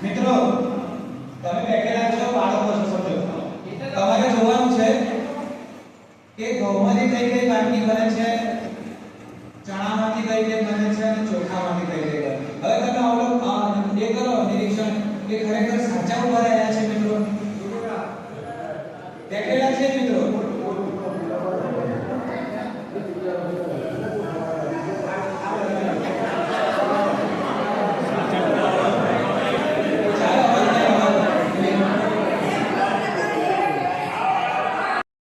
મિત્રો તમે બેઠેલા છો બાળકો છો સમજો તમારે જોવાનું છે કે ઘઉંમાંથી કઈ કઈ વાનગી બને છે, ચણામાંથી કઈ કઈ બને છે અને ચોખામાંથી કઈ કઈ બને. હવે તમે અવલોકન એ કરો નિરીક્ષણ કે ખરેખર